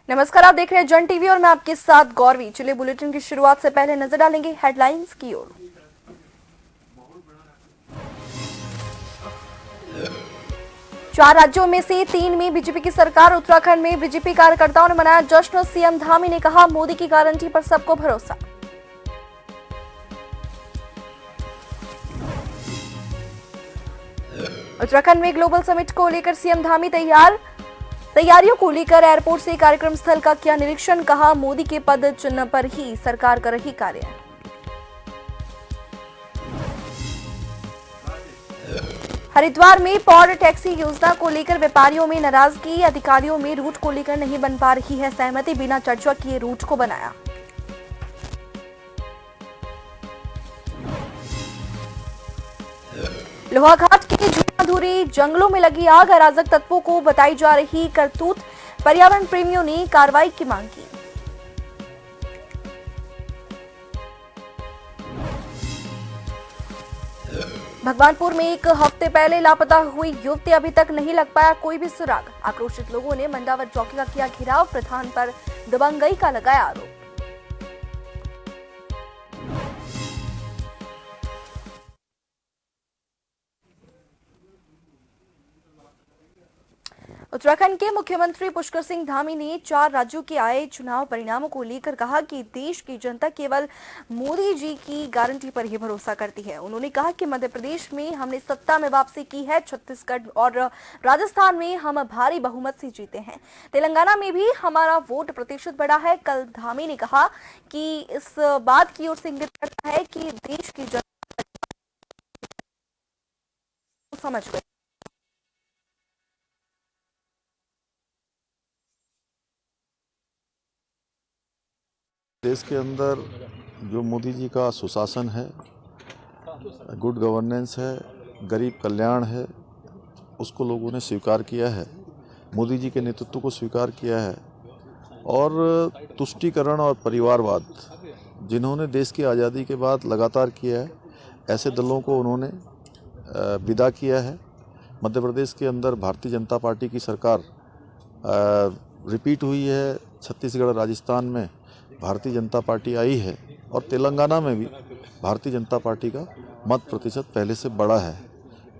नमस्कार, आप देख रहे हैं जन टीवी और मैं आपके साथ गौरवी। चलिए बुलेटिन की शुरुआत से पहले नजर डालेंगे हेडलाइंस की ओर। चार राज्यों में से 3 में बीजेपी की सरकार। उत्तराखंड में बीजेपी कार्यकर्ताओं ने मनाया जश्न। सीएम धामी ने कहा, मोदी की गारंटी पर सबको भरोसा। उत्तराखंड में ग्लोबल समिट को लेकर सीएम धामी तैयारियों को लेकर एयरपोर्ट से कार्यक्रम स्थल का किया निरीक्षण। कहा, मोदी के पद चिन्ह पर ही सरकार कर रही कार्य। हरिद्वार में पौड़ टैक्सी योजना को लेकर व्यापारियों में नाराजगी। अधिकारियों में रूट को लेकर नहीं बन पा रही है सहमति। बिना चर्चा किए रूट को बनाया। लोहाघाट के झूलाधुरी जंगलों में लगी आग। अराजक तत्वों को बताई जा रही करतूत। पर्यावरण प्रेमियों ने कार्रवाई की मांग की। भगवानपुर में एक हफ्ते पहले लापता हुई युवती, अभी तक नहीं लग पाया कोई भी सुराग। आक्रोशित लोगों ने मंडावर चौकी का किया घेराव। प्रधान पर दबंगई का लगाया आरोप। उत्तराखंड के मुख्यमंत्री पुष्कर सिंह धामी ने 4 राज्यों के आए चुनाव परिणामों को लेकर कहा कि देश की जनता केवल मोदी जी की गारंटी पर ही भरोसा करती है। उन्होंने कहा कि मध्य प्रदेश में हमने सत्ता में वापसी की है। छत्तीसगढ़ और राजस्थान में हम भारी बहुमत से जीते हैं। तेलंगाना में भी हमारा वोट प्रतिशत बढ़ा है। कल धामी ने कहा कि इस बात की ओर से इंगित करता है कि देश की जनता समझ गई। देश के अंदर जो मोदी जी का सुशासन है, गुड गवर्नेंस है, गरीब कल्याण है, उसको लोगों ने स्वीकार किया है। मोदी जी के नेतृत्व को स्वीकार किया है। और तुष्टीकरण और परिवारवाद जिन्होंने देश की आज़ादी के बाद लगातार किया है, ऐसे दलों को उन्होंने विदा किया है। मध्य प्रदेश के अंदर भारतीय जनता पार्टी की सरकार रिपीट हुई है। छत्तीसगढ़ राजस्थान में भारतीय जनता पार्टी आई है और तेलंगाना में भी भारतीय जनता पार्टी का मत प्रतिशत पहले से बड़ा है।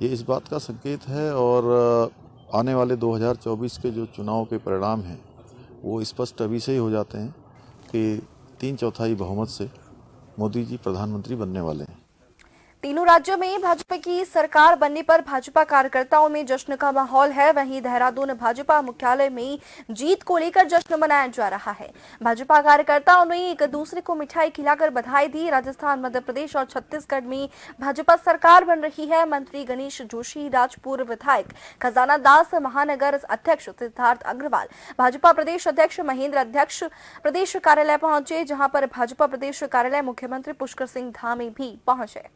ये इस बात का संकेत है। और आने वाले 2024 के जो चुनाव के परिणाम हैं वो स्पष्ट अभी से ही हो जाते हैं कि 3/4 बहुमत से मोदी जी प्रधानमंत्री बनने वाले हैं। तीनों राज्यों में भाजपा की सरकार बनने पर भाजपा कार्यकर्ताओं में जश्न का माहौल है। वहीं देहरादून भाजपा मुख्यालय में जीत को लेकर जश्न मनाया जा रहा है। भाजपा कार्यकर्ताओं ने एक दूसरे को मिठाई खिलाकर बधाई दी। राजस्थान, मध्य प्रदेश और छत्तीसगढ़ में भाजपा सरकार बन रही है। मंत्री गणेश जोशी, राजपुर विधायक खजाना दास, महानगर अध्यक्ष सिद्धार्थ अग्रवाल, भाजपा प्रदेश अध्यक्ष महेंद्र अध्यक्ष प्रदेश कार्यालय पहुंचे, जहां पर भाजपा प्रदेश कार्यालय मुख्यमंत्री पुष्कर सिंह धामी भी पहुंचे।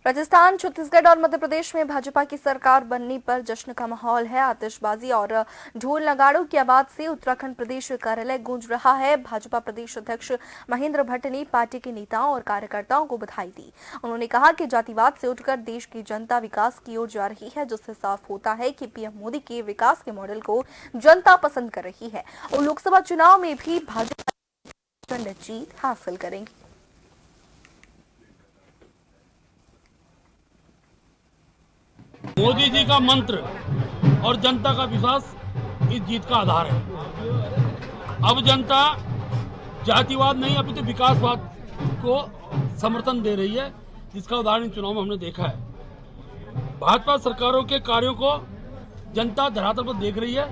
राजस्थान, छत्तीसगढ़ और मध्य प्रदेश में भाजपा की सरकार बनने पर जश्न का माहौल है। आतिशबाजी और ढोल नगाड़ों की आवाज से उत्तराखंड प्रदेश कार्यालय गूंज रहा है। भाजपा प्रदेश अध्यक्ष महेंद्र भट्ट ने पार्टी के नेताओं और कार्यकर्ताओं को बधाई दी। उन्होंने कहा कि जातिवाद से उठकर देश की जनता विकास की ओर जा रही है, जिससे साफ होता है कि पीएम मोदी के विकास के मॉडल को जनता पसंद कर रही है और लोकसभा चुनाव में भी भाजपा जीत हासिल करेंगी। मोदी जी का मंत्र और जनता का विश्वास इस जीत का आधार है। अब जनता जातिवाद नहीं, अभी तो विकासवाद को समर्थन दे रही है, जिसका उदाहरण चुनाव में हमने देखा है। भाजपा सरकारों के कार्यों को जनता धरातल पर देख रही है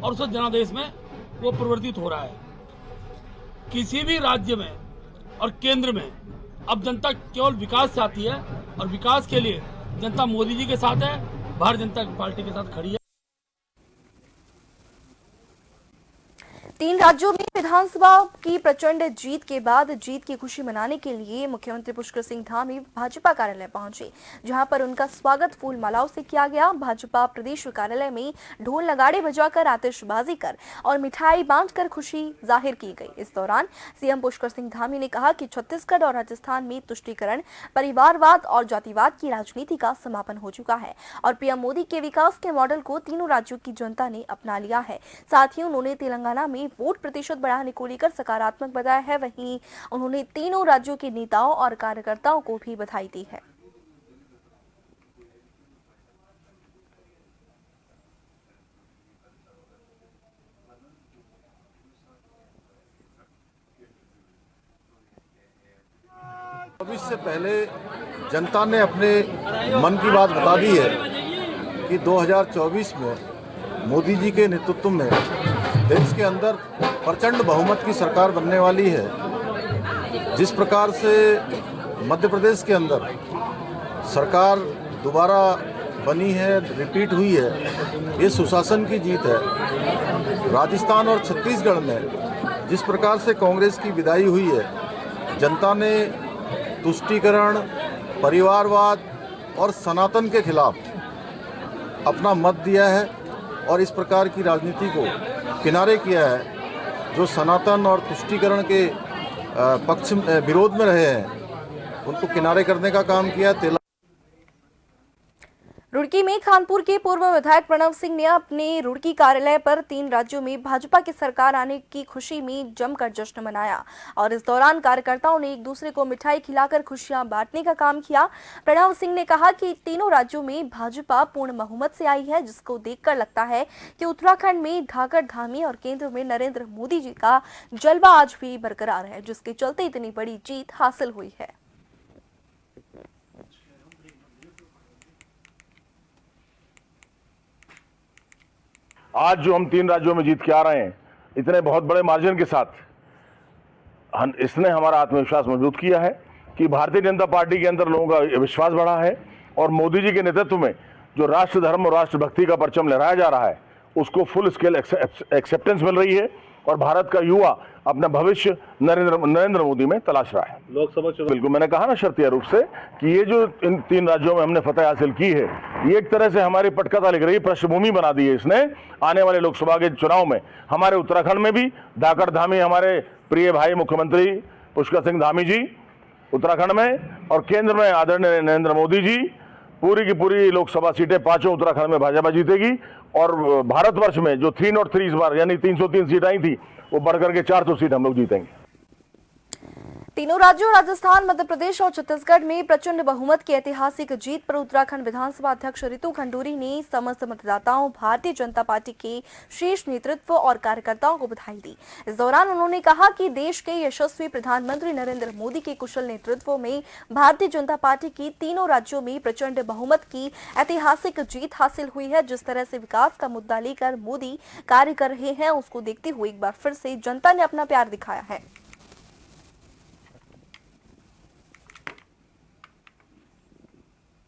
और उस जनादेश में वो परिवर्तित हो रहा है। किसी भी राज्य में और केंद्र में अब जनता केवल विकास चाहती है और विकास के लिए जनता मोदी जी के साथ है, भारतीय जनता पार्टी के साथ खड़ी है। 3 राज्यों में विधानसभा की प्रचंड जीत के बाद जीत की खुशी मनाने के लिए मुख्यमंत्री पुष्कर सिंह धामी भाजपा कार्यालय पहुंचे, जहां पर उनका स्वागत फूल मालाओं से किया गया। भाजपा प्रदेश कार्यालय में ढोल नगाड़े बजाकर, आतिशबाजी कर और मिठाई बांटकर खुशी जाहिर की गई। इस दौरान सीएम पुष्कर सिंह धामी ने कहा कि छत्तीसगढ़ और राजस्थान में तुष्टीकरण, परिवारवाद और जातिवाद की राजनीति का समापन हो चुका है और पीएम मोदी के विकास के मॉडल को तीनों राज्यों की जनता ने अपना लिया है। साथ ही उन्होंने तेलंगाना में वोट प्रतिशत बढ़ाने को लेकर सकारात्मक बताया है। वहीं उन्होंने तीनों राज्यों के नेताओं और कार्यकर्ताओं को भी बधाई दी है। से पहले जनता ने अपने मन की बात बता दी है कि 2024 में मोदी जी के नेतृत्व में देश के अंदर प्रचंड बहुमत की सरकार बनने वाली है। जिस प्रकार से मध्य प्रदेश के अंदर सरकार दोबारा बनी है, रिपीट हुई है, ये सुशासन की जीत है। राजस्थान और छत्तीसगढ़ में जिस प्रकार से कांग्रेस की विदाई हुई है, जनता ने तुष्टीकरण, परिवारवाद और सनातन के खिलाफ अपना मत दिया है और इस प्रकार की राजनीति को किनारे किया है। जो सनातन और तुष्टीकरण के पक्ष विरोध में रहे हैं, उनको किनारे करने का काम किया। रुड़की में खानपुर के पूर्व विधायक प्रणव सिंह ने अपने रुड़की कार्यालय पर 3 राज्यों में भाजपा की सरकार आने की खुशी में जमकर जश्न मनाया और इस दौरान कार्यकर्ताओं ने एक दूसरे को मिठाई खिलाकर खुशियां बांटने का काम किया। प्रणव सिंह ने कहा कि तीनों राज्यों में भाजपा पूर्ण बहुमत से आई है, जिसको देखकर लगता है कि उत्तराखंड में धाकड़ धामी और केंद्र में नरेंद्र मोदी जी का जलवा आज भी बरकरार है, जिसके चलते इतनी बड़ी जीत हासिल हुई है। आज जो हम 3 राज्यों में जीत के आ रहे हैं, इतने बहुत बड़े मार्जिन के साथ, इसने हमारा आत्मविश्वास मजबूत किया है कि भारतीय जनता पार्टी के अंदर लोगों का विश्वास बढ़ा है और मोदी जी के नेतृत्व में जो राष्ट्र धर्म और राष्ट्रभक्ति का परचम लहराया जा रहा है, उसको फुल स्केल एक्सेप्टेंस मिल रही है और भारत का युवा अपना भविष्य नरेंद्र मोदी में तलाश रहा है। लोकसभा चुनाव बिल्कुल, मैंने कहा ना शर्तिया रूप से कि ये जो इन 3 राज्यों में हमने फतह हासिल की है, ये एक तरह से हमारी पटकथा लिख रही है, पृष्ठभूमि बना दी है इसने आने वाले लोकसभा के चुनाव में। हमारे उत्तराखंड में भी धाकड़ धामी हमारे प्रिय भाई मुख्यमंत्री पुष्कर सिंह धामी जी उत्तराखंड में, और केंद्र में आदरणीय नरेंद्र मोदी जी, पूरी की पूरी लोकसभा सीटें 5 उत्तराखंड में भाजपा जीतेगी और भारतवर्ष में जो 303 इस बार यानी 303 सीट आई थी, वो बढ़कर के 400 सीट हम लोग जीतेंगे। तीनों राज्यों राजस्थान, मध्य प्रदेश और छत्तीसगढ़ में प्रचंड बहुमत की ऐतिहासिक जीत पर उत्तराखंड विधानसभा अध्यक्ष रितु खंडूरी ने समस्त मतदाताओं, भारतीय जनता पार्टी के शीर्ष नेतृत्व और कार्यकर्ताओं को बधाई दी। इस दौरान उन्होंने कहा कि देश के यशस्वी प्रधानमंत्री नरेंद्र मोदी के कुशल नेतृत्व में भारतीय जनता पार्टी की तीनों राज्यों में प्रचंड बहुमत की ऐतिहासिक जीत हासिल हुई है। जिस तरह से विकास का मुद्दा लेकर मोदी कार्य कर रहे हैं, उसको देखते हुए एक बार फिर से जनता ने अपना प्यार दिखाया है।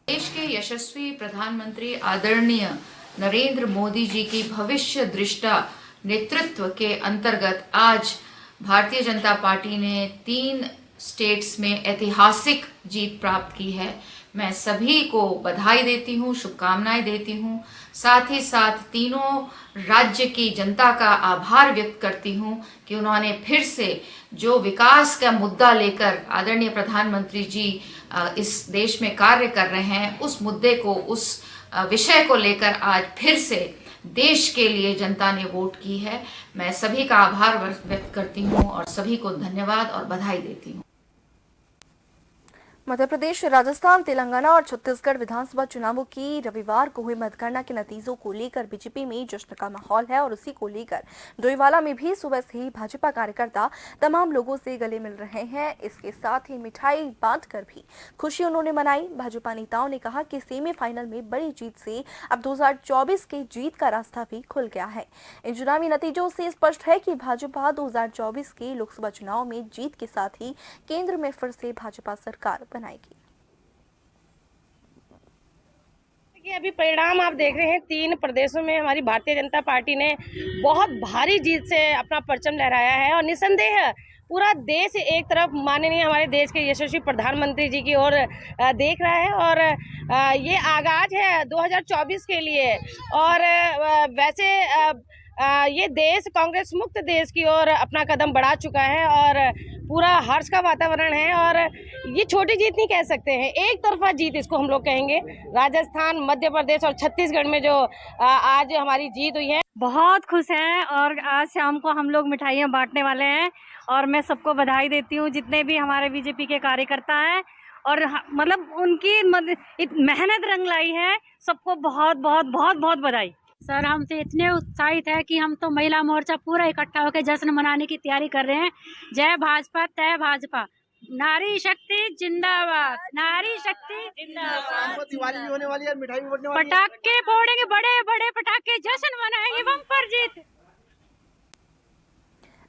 देश के यशस्वी प्रधानमंत्री आदरणीय नरेंद्र मोदी जी की भविष्य दृष्टा नेतृत्व के अंतर्गत आज भारतीय जनता पार्टी ने 3 स्टेट्स में ऐतिहासिक जीत प्राप्त की है। मैं सभी को बधाई देती हूँ, शुभकामनाएं देती हूँ। साथ ही साथ तीनों राज्य की जनता का आभार व्यक्त करती हूँ कि उन्होंने फिर से जो विकास का मुद्दा लेकर आदरणीय प्रधानमंत्री जी इस देश में कार्य कर रहे हैं, उस मुद्दे को, उस विषय को लेकर आज फिर से देश के लिए जनता ने वोट की है। मैं सभी का आभार व्यक्त करती हूँ और सभी को धन्यवाद और बधाई देती हूँ। मध्य प्रदेश, राजस्थान, तेलंगाना और छत्तीसगढ़ विधानसभा चुनावों की रविवार को हुई मतगणना के नतीजों को लेकर बीजेपी में जश्न का माहौल है और उसी को लेकर डोईवाला में भी सुबह से ही भाजपा कार्यकर्ता तमाम लोगों से गले मिल रहे हैं। इसके साथ ही मिठाई बांटकर भी खुशी उन्होंने मनाई। भाजपा नेताओं ने कहा कि सेमीफाइनल में बड़ी जीत से अब 2024 के जीत का रास्ता भी खुल गया है। इन चुनावी नतीजों से स्पष्ट है कि भाजपा 2024 के लोकसभा चुनाव में जीत के साथ ही केंद्र में फिर से भाजपा सरकार बनाएगी। ये अभी परिणाम आप देख रहे हैं, 3 प्रदेशों में हमारी भारतीय जनता पार्टी ने बहुत भारी जीत से अपना परचम लहराया है और निसंदेह पूरा देश एक तरफ माननीय हमारे देश के यशस्वी प्रधानमंत्री जी की ओर देख रहा है और ये आगाज है 2024 के लिए और वैसे ये देश कांग्रेस मुक्त देश की ओर अपना कदम बढ़ा चुका है और पूरा हर्ष का वातावरण है और ये छोटी जीत नहीं कह सकते हैं, एक तरफा जीत इसको हम लोग कहेंगे। राजस्थान, मध्य प्रदेश और छत्तीसगढ़ में जो आज हमारी जीत हुई है, बहुत खुश हैं और आज शाम को हम लोग मिठाइयाँ बांटने वाले हैं और मैं सबको बधाई देती हूँ जितने भी हमारे बीजेपी के कार्यकर्ता हैं और मतलब उनकी मेहनत रंग लाई है। सबको बहुत बहुत बहुत बहुत बधाई। सर हम तो इतने उत्साहित है कि हम तो महिला मोर्चा पूरा इकट्ठा होकर जश्न मनाने की तैयारी कर रहे हैं। जय भाजपा, तय भाजपा, नारी शक्ति जिंदाबाद, नारी शक्ति जिंदाबाद। दिवाली भी होने वाली है, मिठाई भी बंटने वाली है। पटाखे फोड़ेंगे, बड़े बड़े पटाखे, जश्न मनाएंगे, बम्पर जीत।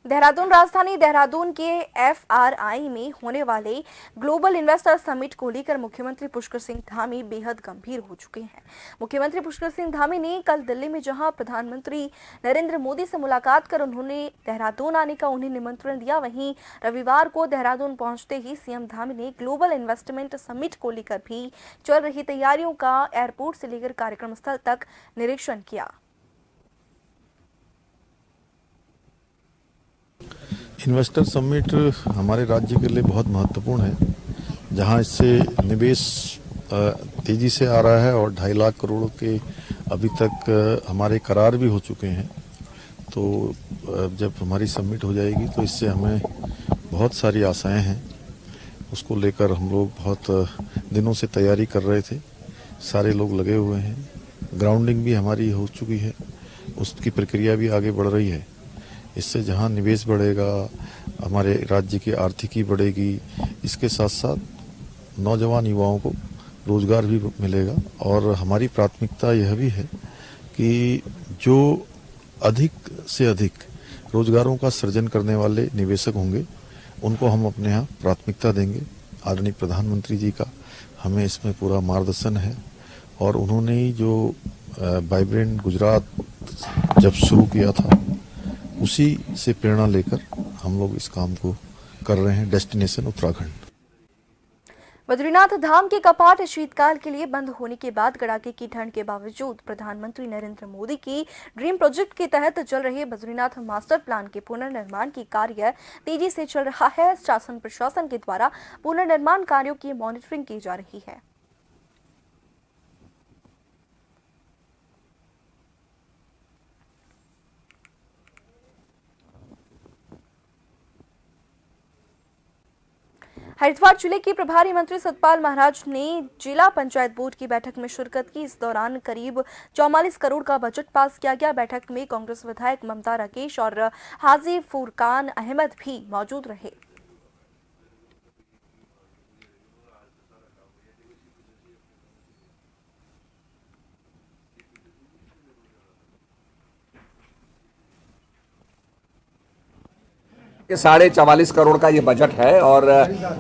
देहरादून राजधानी देहरादून के FRI में होने वाले ग्लोबल इन्वेस्टर समिट को लेकर मुख्यमंत्री पुष्कर सिंह धामी बेहद गंभीर हो चुके हैं। मुख्यमंत्री पुष्कर सिंह धामी ने कल दिल्ली में जहां प्रधानमंत्री नरेंद्र मोदी से मुलाकात कर उन्होंने देहरादून आने का उन्हें निमंत्रण दिया, वहीं रविवार को देहरादून पहुंचते ही सीएम धामी ने ग्लोबल इन्वेस्टमेंट समिट को लेकर भी चल रही तैयारियों का एयरपोर्ट से लेकर कार्यक्रम स्थल तक निरीक्षण किया। इन्वेस्टर समिट हमारे राज्य के लिए बहुत महत्वपूर्ण है, जहां इससे निवेश तेजी से आ रहा है और 2.5 लाख करोड़ के अभी तक हमारे करार भी हो चुके हैं। तो जब हमारी समिट हो जाएगी तो इससे हमें बहुत सारी आशाएं हैं, उसको लेकर हम लोग बहुत दिनों से तैयारी कर रहे थे, सारे लोग लगे हुए हैं, ग्राउंडिंग भी हमारी हो चुकी है, उसकी प्रक्रिया भी आगे बढ़ रही है। इससे जहां निवेश बढ़ेगा, हमारे राज्य की आर्थिकी बढ़ेगी, इसके साथ साथ नौजवान युवाओं को रोजगार भी मिलेगा। और हमारी प्राथमिकता यह भी है कि जो अधिक से अधिक रोजगारों का सृजन करने वाले निवेशक होंगे उनको हम अपने यहाँ प्राथमिकता देंगे। आदरणीय प्रधानमंत्री जी का हमें इसमें पूरा मार्गदर्शन है और उन्होंने ही जो वाइब्रेंट गुजरात जब शुरू किया था उसी से प्रेरणा लेकर हम लोग इस काम को कर रहे हैं। डेस्टिनेशन उत्तराखंड। बद्रीनाथ धाम के कपाट शीतकाल के लिए बंद होने के बाद कड़ाके की ठंड के बावजूद प्रधानमंत्री नरेंद्र मोदी की ड्रीम प्रोजेक्ट के तहत चल रहे बद्रीनाथ मास्टर प्लान के पुनर्निर्माण की कार्य तेजी से चल रहा है। शासन प्रशासन के द्वारा पुनर्निर्माण कार्यों की मॉनिटरिंग की जा रही है। हरिद्वार जिले के प्रभारी मंत्री सतपाल महाराज ने जिला पंचायत बोर्ड की बैठक में शिरकत की। इस दौरान करीब 44 करोड़ का बजट पास किया गया। बैठक में कांग्रेस विधायक ममता राकेश और हाजी फुरकान अहमद भी मौजूद रहे। ये 44.5 करोड़ का ये बजट है और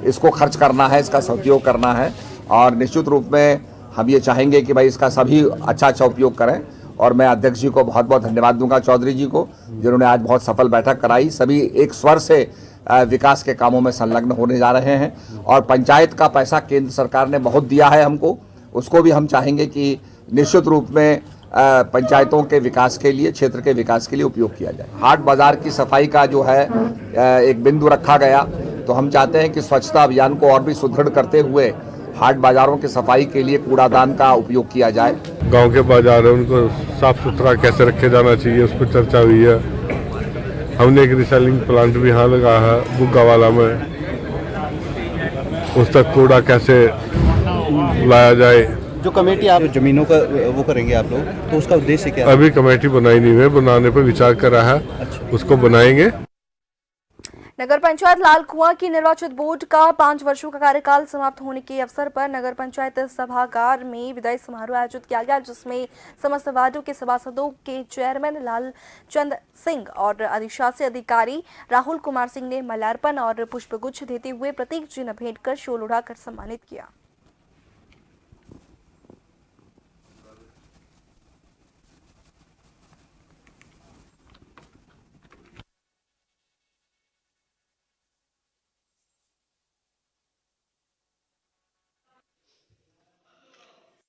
इसको खर्च करना है, इसका सदुपयोग करना है और निश्चित रूप में हम ये चाहेंगे कि भाई इसका सभी अच्छा उपयोग करें। और मैं अध्यक्ष जी को बहुत बहुत धन्यवाद दूंगा, चौधरी जी को, जिन्होंने आज बहुत सफल बैठक कराई। सभी एक स्वर से विकास के कामों में संलग्न होने जा रहे हैं और पंचायत का पैसा केंद्र सरकार ने बहुत दिया है हमको, उसको भी हम चाहेंगे कि निश्चित रूप में पंचायतों के विकास के लिए, क्षेत्र के विकास के लिए उपयोग किया जाए। हाट बाजार की सफाई का जो है एक बिंदु रखा गया, तो हम चाहते हैं कि स्वच्छता अभियान को और भी सुदृढ़ करते हुए हाट बाजारों की सफाई के लिए कूड़ादान का उपयोग किया जाए। गांव के बाजार है उनको साफ सुथरा कैसे रखे जाना चाहिए, उस पर चर्चा हुई है। हमने एक रिसाइक्लिंग प्लांट भी यहाँ लगा है बुग्गावाला में, उस तक कूड़ा कैसे लाया जाए। जो कमेटी आप जमीनों का वो करेंगे आप लोग, तो उसका उद्देश्य क्या है? अभी कमेटी बनाई नहीं है, बनाने पर विचार कर रहा है। अच्छा। उसको बनाएंगे। नगर पंचायत लालकुआं की निर्वाचित बोर्ड का 5 वर्षों का कार्यकाल समाप्त होने के अवसर पर नगर पंचायत सभागार में विदाई समारोह आयोजित किया गया, जिसमें समस्त वार्डों के सभासदों के चेयरमैन लालचंद सिंह और अधिशासी अधिकारी राहुल कुमार सिंह ने माल्यार्पण और पुष्पगुच्छ देते हुए प्रतीक चिन्ह भेंट कर शोल उड़ाकर सम्मानित किया।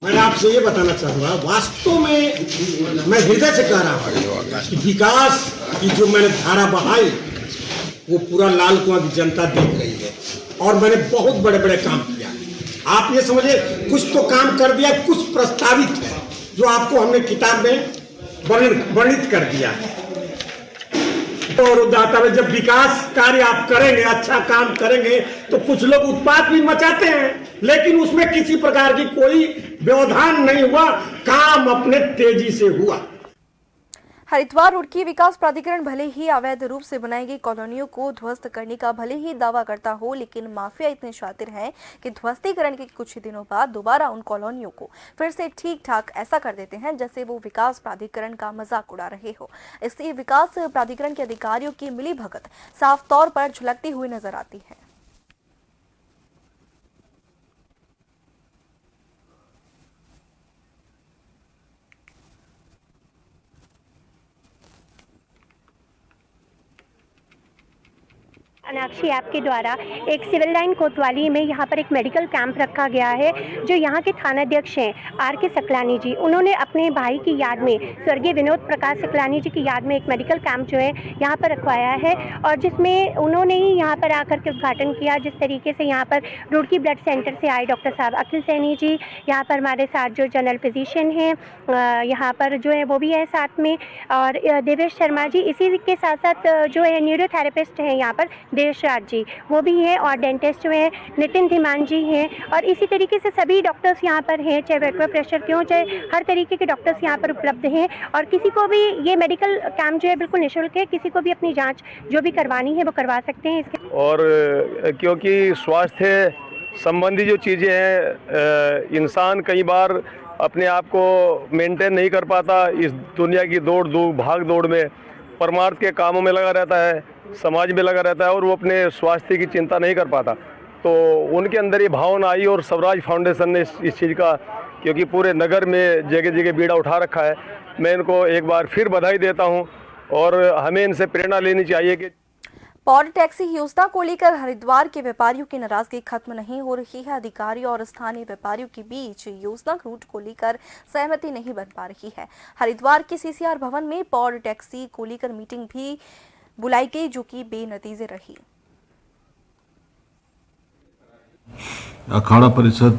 मैं आपसे ये बताना चाहूँगा, वास्तव में मैं हृदय से कह रहा हूँ कि विकास की जो मैंने धारा बहाई वो पूरा लाल कुआं की जनता देख रही है और मैंने बहुत बड़े बड़े काम किया। आप ये समझे कुछ तो काम कर दिया, कुछ प्रस्तावित है जो आपको हमने किताब में वर्णित कर दिया है। और दाता में जब विकास कार्य आप करेंगे, अच्छा काम करेंगे तो कुछ लोग उत्पात भी मचाते हैं, लेकिन उसमें किसी प्रकार की कोई व्यवधान नहीं हुआ, काम अपने तेजी से हुआ। हरिद्वार रुड़की विकास प्राधिकरण भले ही अवैध रूप से बनाई गई कॉलोनियों को ध्वस्त करने का भले ही दावा करता हो, लेकिन माफिया इतने शातिर हैं कि ध्वस्तीकरण के कुछ ही दिनों बाद दोबारा उन कॉलोनियों को फिर से ठीक ठाक ऐसा कर देते हैं जैसे वो विकास प्राधिकरण का मजाक उड़ा रहे हो। इससे विकास प्राधिकरण के अधिकारियों की मिलीभगत साफ तौर पर झलकती हुई नजर आती है। अनाक्षी ऐप के द्वारा एक सिविल लाइन कोतवाली में यहाँ पर एक मेडिकल कैंप रखा गया है। जो यहाँ के थानाध्यक्ष हैं आर.के. सकलानी जी, उन्होंने अपने भाई की याद में, स्वर्गीय विनोद प्रकाश सकलानी जी की याद में एक मेडिकल कैंप जो है यहाँ पर रखवाया है और जिसमें उन्होंने ही यहाँ पर आकर के उद्घाटन किया। जिस तरीके से यहाँ पर रुड़की ब्लड सेंटर से आए डॉक्टर साहब अखिल सैनी जी, यहाँ पर हमारे साथ जो जनरल फिजिशियन हैं यहाँ पर जो है वो भी है साथ में, और देवेश शर्मा जी, इसी के साथ साथ जो है न्यूरोथेरेपिस्ट हैं यहाँ पर देवराज जी वो भी हैं, और डेंटिस्ट जो है नितिन धीमान जी हैं, और इसी तरीके से सभी डॉक्टर्स यहाँ पर हैं, चाहे ब्लड प्रेशर के हों, चाहे हर तरीके के डॉक्टर्स यहाँ पर उपलब्ध हैं। और किसी को भी ये मेडिकल कैंप जो है बिल्कुल निःशुल्क है, किसी को भी अपनी जांच जो भी करवानी है वो करवा सकते हैं इसके। और क्योंकि स्वास्थ्य संबंधी जो चीज़ें हैं, इंसान कई बार अपने आप को मेंटेन नहीं कर पाता, इस दुनिया की भाग दौड़ में परमार्थ के कामों में लगा रहता है, समाज में लगा रहता है और वो अपने स्वास्थ्य की चिंता नहीं कर पाता। तो उनके अंदर ये भावना आई और स्वराज फाउंडेशन ने इस चीज़ का, क्योंकि पूरे नगर में जगह जगह बीड़ा उठा रखा है, मैं इनको एक बार फिर बधाई देता हूँ और हमें इनसे प्रेरणा लेनी चाहिए कि पॉड टैक्सी योजना को लेकर हरिद्वार के व्यापारियों की नाराजगी खत्म नहीं हो रही है। अधिकारी और स्थानीय व्यापारियों के बीच योजना रूट को लेकर सहमति नहीं बन पा रही है। हरिद्वार के सीसीआर भवन में पॉड टैक्सी को लेकर मीटिंग भी बुलाई गई, जो कि बेनतीजे रही। अखाड़ा परिषद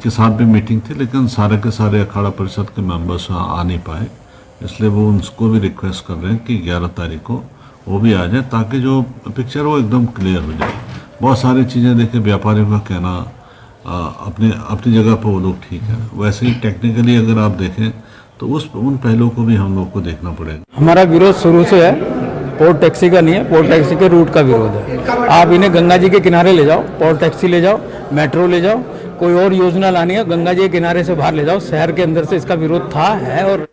के साथ भी मीटिंग थी, लेकिन सारे के सारे अखाड़ा परिषद के मेंबर्स आ नहीं पाए, इसलिए वो उनको भी रिक्वेस्ट कर रहे हैं कि 11 तारीख को वो भी आ जाए, ताकि जो पिक्चर वो एकदम क्लियर हो जाए। बहुत सारी चीज़ें देखें, व्यापारियों का कहना अपनी जगह पर वो लोग ठीक है, वैसे ही टेक्निकली अगर आप देखें तो उन पहलुओं को भी हम लोग को देखना पड़ेगा। हमारा विरोध शुरू से है, पोर्ट टैक्सी का नहीं है, पोर्ट टैक्सी के रूट का विरोध है। आप इन्हें गंगा जी के किनारे ले जाओ, पोर्ट टैक्सी ले जाओ, मेट्रो ले जाओ, कोई और योजना लानी है गंगा जी के किनारे से बाहर ले जाओ, शहर के अंदर से इसका विरोध था है। और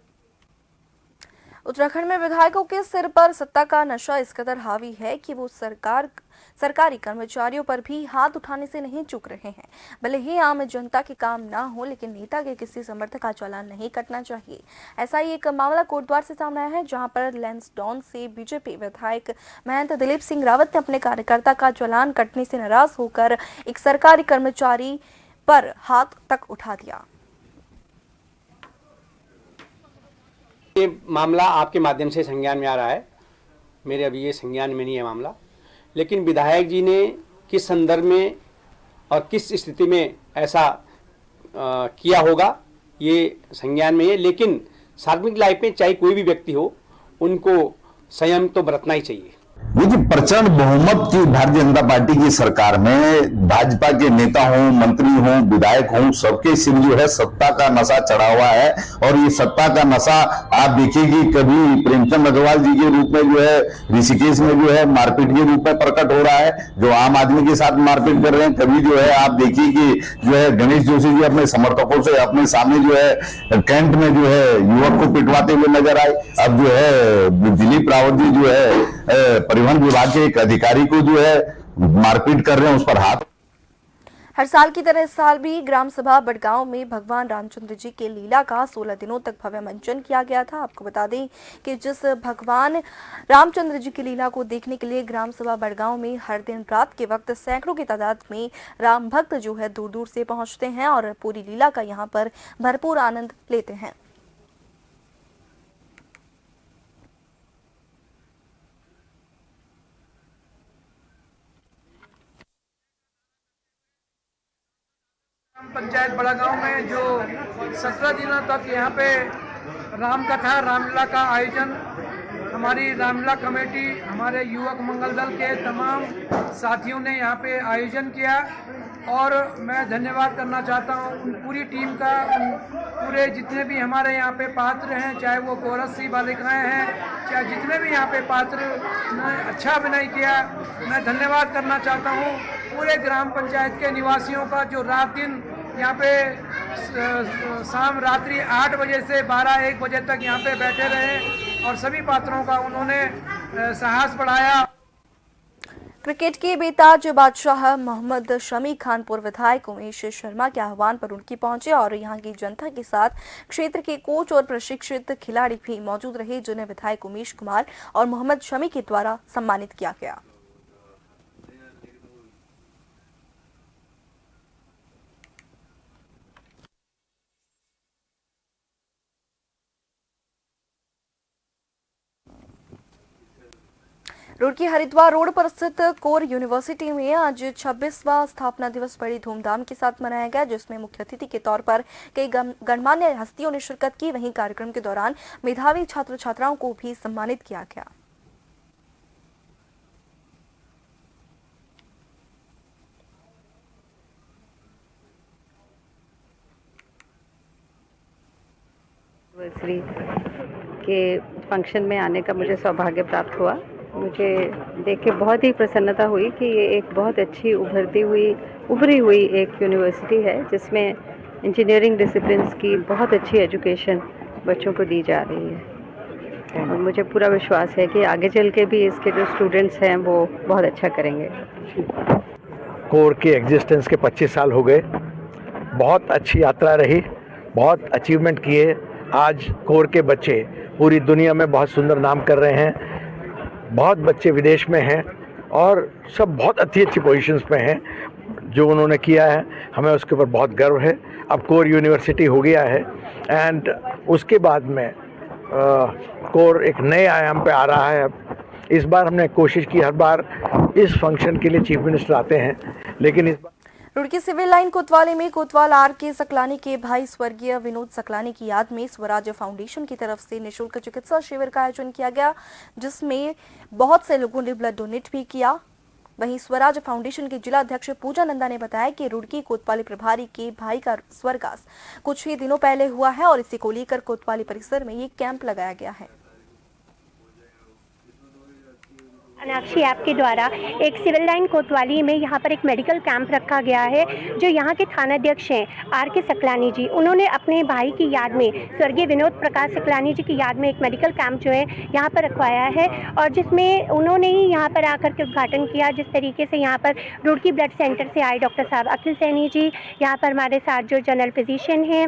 उत्तराखंड में विधायकों के सिर पर सत्ता का नशा इस कदर हावी है कि वो सरकारी कर्मचारियों पर भी हाथ उठाने से नहीं चूक रहे हैं। भले ही आम जनता के काम ना हो, लेकिन नेता के किसी समर्थक का चालान नहीं कटना चाहिए। ऐसा ही एक मामला कोटद्वार से सामने आया है, जहां पर लैंसडाउन से बीजेपी विधायक महंत दिलीप सिंह रावत ने अपने कार्यकर्ता का चालान कटने से नाराज होकर एक सरकारी कर्मचारी पर हाथ तक उठा दिया। ये मामला आपके माध्यम से संज्ञान में आ रहा है, मेरे अभी ये संज्ञान में नहीं है मामला, लेकिन विधायक जी ने किस संदर्भ में और किस स्थिति में ऐसा किया होगा ये संज्ञान में है। लेकिन सार्वजनिक लाइफ में चाहे कोई भी व्यक्ति हो, उनको संयम तो बरतना ही चाहिए। देखिए, प्रचंड बहुमत की भारतीय जनता पार्टी की सरकार में भाजपा के नेता हों, मंत्री हों, विधायक हों, सबके सिर जो है सत्ता का नशा चढ़ा हुआ है। और ये सत्ता का नशा आप देखिए कि कभी प्रेमचंद अग्रवाल जी के रूप में जो है ऋषिकेश में जो है मारपीट के रूप में प्रकट हो रहा है, जो आम आदमी के साथ मारपीट कर रहे हैं। कभी जो है आप देखिए कि जो है गणेश जोशी जी अपने समर्थकों से अपने सामने जो है कैंट में जो है युवक को पिटवाते हुए नजर आए। अब जो है दिलीप रावत जी जो है परिवहन विभाग के एक अधिकारी को जो है मारपीट कर रहे हैं, उस पर हाथ। हर साल की तरह इस साल भी ग्राम सभा बड़गांव में भगवान रामचंद्र जी के लीला का 16 दिनों तक भव्य मंचन किया गया था। आपको बता दें कि जिस भगवान रामचंद्र जी की लीला को देखने के लिए ग्राम सभा बड़गांव में हर दिन रात के वक्त सैकड़ों की तादाद में राम भक्त जो है दूर दूर से पहुंचते हैं और पूरी लीला का यहां पर भरपूर आनंद लेते हैं। पंचायत बड़ा गांव में जो 17 दिनों तक यहाँ पे राम कथा रामलीला का आयोजन हमारी रामलीला कमेटी हमारे युवक मंगल दल के तमाम साथियों ने यहाँ पे आयोजन किया और मैं धन्यवाद करना चाहता हूँ उन पूरी टीम का, उन पूरे जितने भी हमारे यहाँ पे पात्र हैं, चाहे वो कोरस सी बालिकाएँ हैं, चाहे जितने भी यहाँ पे पात्र ने अच्छा अभिनय किया, मैं धन्यवाद करना चाहता हूँ पूरे ग्राम पंचायत के निवासियों का जो रात दिन यहाँ पे शाम रात्रि 8 बजे से 12-1 बजे तक यहाँ पे बैठे रहे और सभी पात्रों का उन्होंने साहस बढ़ाया। क्रिकेट के बेताज बादशाह मोहम्मद शमी खान पूर्व विधायक उमेश शर्मा के आह्वान पर उनकी पहुंचे और यहां की जनता के साथ क्षेत्र के कोच और प्रशिक्षित खिलाड़ी भी मौजूद रहे, जिन्हें विधायक उमेश कुमार और मोहम्मद शमी के द्वारा सम्मानित किया गया। रुड़की हरिद्वार रोड पर स्थित कोर यूनिवर्सिटी में आज 26वां स्थापना दिवस बड़ी धूमधाम के साथ मनाया गया, जिसमें मुख्य अतिथि के तौर पर कई गणमान्य हस्तियों ने शिरकत की। वहीं कार्यक्रम के दौरान मेधावी छात्र छात्राओं को भी सम्मानित किया गया। यूनिवर्सिटी के फंक्शन में आने का मुझे सौभाग्य प्राप्त हुआ। मुझे देख के बहुत ही प्रसन्नता हुई कि ये एक बहुत अच्छी उभरी हुई एक यूनिवर्सिटी है जिसमें इंजीनियरिंग डिसिप्लिन्स की बहुत अच्छी एजुकेशन बच्चों को दी जा रही है और मुझे पूरा विश्वास है कि आगे चल के भी इसके जो स्टूडेंट्स हैं वो बहुत अच्छा करेंगे। कोर के एग्जिस्टेंस के 25 साल हो गए, बहुत अच्छी यात्रा रही, बहुत अचीवमेंट किए। आज कोर के बच्चे पूरी दुनिया में बहुत सुंदर नाम कर रहे हैं, बहुत बच्चे विदेश में हैं और सब बहुत अच्छी पोजीशंस पे हैं। जो उन्होंने किया है हमें उसके ऊपर बहुत गर्व है। अब कोर यूनिवर्सिटी हो गया है एंड उसके बाद में कोर एक नए आयाम पे आ रहा है। इस बार हमने कोशिश की, हर बार इस फंक्शन के लिए चीफ मिनिस्टर आते हैं, लेकिन इस बार रुड़की सिविल लाइन कोतवाली में कोतवाल आर.के. सकलानी के भाई स्वर्गीय विनोद सकलानी की याद में स्वराज फाउंडेशन की तरफ से निःशुल्क चिकित्सा शिविर का आयोजन किया गया, जिसमें बहुत से लोगों ने ब्लड डोनेट भी किया। वहीं स्वराज फाउंडेशन के जिला अध्यक्ष पूजा नंदा ने बताया कि रुड़की कोतवाली प्रभारी के भाई का स्वर्गवास कुछ ही दिनों पहले हुआ है और इसी को लेकर कोतवाली परिसर में ये कैंप लगाया गया है। अनाक्षी ऐप के द्वारा एक सिविल लाइन कोतवाली में यहाँ पर एक मेडिकल कैंप रखा गया है। जो यहाँ के थानाध्यक्ष हैं आर.के. सकलानी जी, उन्होंने अपने भाई की याद में स्वर्गीय विनोद प्रकाश सकलानी जी की याद में एक मेडिकल कैंप जो है यहाँ पर रखवाया है और जिसमें उन्होंने ही यहाँ पर आकर के उद्घाटन किया। जिस तरीके से यहाँ पर रुड़की ब्लड सेंटर से आए डॉक्टर साहब अखिल सैनी जी, यहाँ पर हमारे साथ जो जनरल फिजिशियन हैं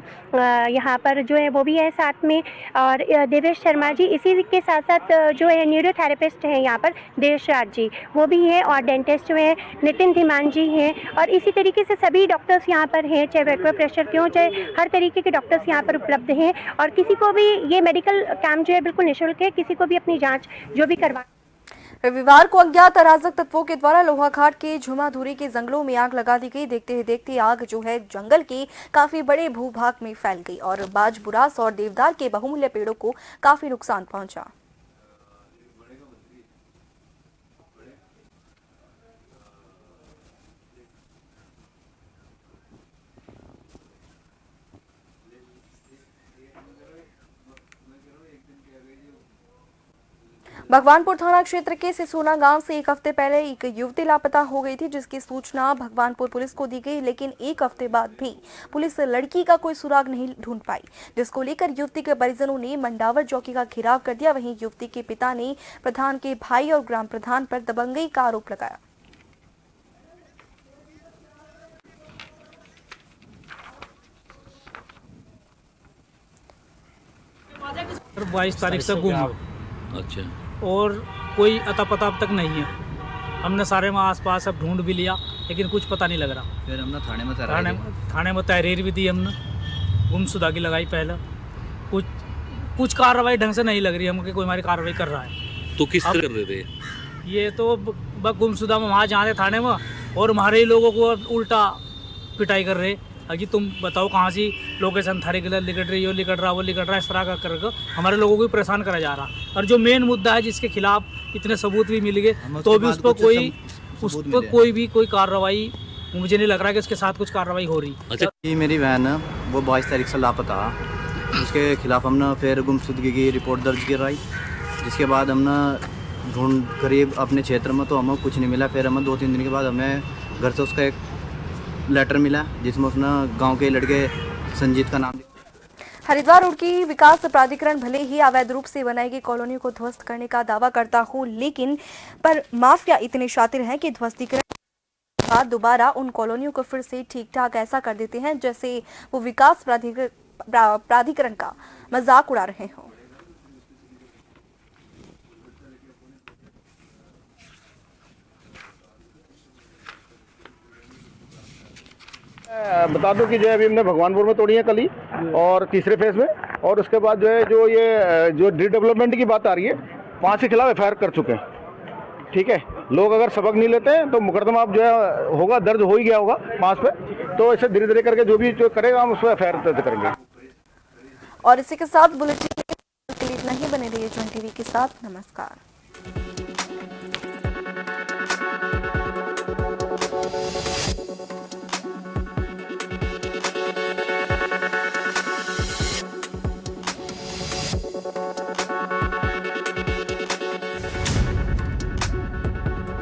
यहाँ पर जो है वो भी है साथ में, और देवेश शर्मा जी, इसी के साथ साथ जो है न्यूरोथेरेपिस्ट हैं यहाँ पर देवराज जी वो भी हैं, और डेंटिस्ट जो है नितिन धीमान जी हैं, और इसी तरीके से सभी डॉक्टर्स यहाँ पर हैं, चाहे ब्लड प्रेशर के हों, चाहे हर तरीके के डॉक्टर्स यहाँ पर उपलब्ध हैं। और किसी को भी ये मेडिकल कैंप जो है बिल्कुल निःशुल्क है, किसी को भी अपनी जांच जो भी करवा। रविवार को अज्ञात अराजक तत्वों के द्वारा लोहाघाट के झुमाधुरी के जंगलों में आग लगा दी गई। देखते ही देखते आग जो है जंगल के काफी बड़े भूभाग में फैल गई और बाज, बुरास और देवदार के बहुमूल्य पेड़ों को काफी नुकसान पहुंचा। भगवानपुर थाना क्षेत्र के सिसोना गांव से एक हफ्ते पहले एक युवती लापता हो गई थी, जिसकी सूचना भगवानपुर पुलिस को दी गई, लेकिन एक हफ्ते बाद भी पुलिस लड़की का कोई सुराग नहीं ढूंढ पाई, जिसको लेकर युवती के परिजनों ने मंडावर चौकी का घेराव कर दिया। वहीं युवती के पिता ने प्रधान के भाई और ग्राम प्रधान पर दबंगई का आरोप लगाया। 22 तारीख से गुम है। अच्छा। और कोई अता पता अब तक नहीं है। हमने सारे में आसपास सब ढूंढ भी लिया लेकिन कुछ पता नहीं लग रहा। फिर हमने थाने में तहरीर भी दी हमने, गुमशुदा की लगाई पहले। कुछ कार्रवाई ढंग से नहीं लग रही हमको, कोई हमारी कार्रवाई कर रहा है। तो किस तरह कर रहे थे? ये तो गुमशुदा में वहाँ जाते थाने में और हमारे ही लोगों को उल्टा पिटाई कर रहे कि तुम बताओ कहाँ सी लोकेशन थारी गलत लिखट रही, लिखट रहा वो लिखट रहा, इस तरह का करके हमारे लोगों को भी परेशान करा जा रहा। और जो मेन मुद्दा है जिसके खिलाफ इतने सबूत भी मिल गए तो भी उस पर कोई कार्रवाई मुझे नहीं लग रहा कि उसके साथ कुछ कार्रवाई हो रही। अच्छा। मेरी बहन वो 22 तारीख से लापता, उसके खिलाफ हमने फिर गुमशुदगी की रिपोर्ट दर्ज कराई। जिसके बाद हमने ढूंढ करीब अपने क्षेत्र में तो हमें कुछ नहीं मिला। फिर हमें 2-3 दिन के बाद हमें घर से उसका एक लेटर मिला जिसमें उसने गांव के लड़के संजीत का नाम। हरिद्वार रोड की विकास प्राधिकरण भले ही अवैध रूप से बनाई गई कॉलोनियों को ध्वस्त करने का दावा करता हो, लेकिन पर माफिया इतने शातिर हैं कि ध्वस्तीकरण के बाद दोबारा उन कॉलोनियों को फिर से ठीक ठाक ऐसा कर देते हैं जैसे वो विकास प्राधिकरण का मजाक उड़ा रहे हों। बता दूं कि जो है अभी हमने भगवानपुर में तोड़ी है कल ही और तीसरे फेज में, और उसके बाद जो है जो रीडेवलपमेंट की बात आ रही है 5 के खिलाफ एफआईआर कर चुके हैं। ठीक है, लोग अगर सबक नहीं लेते हैं तो मुकदमा आप जो है होगा दर्ज हो ही गया होगा 5 पे, तो ऐसे धीरे धीरे करके जो भी जो करेगा हम उस पर एफआईआर दर्ज करेंगे। और इसी के साथ बुलेटिन के लिए इतना ही। बने रहिए जॉन टीवी के साथ। नमस्कार।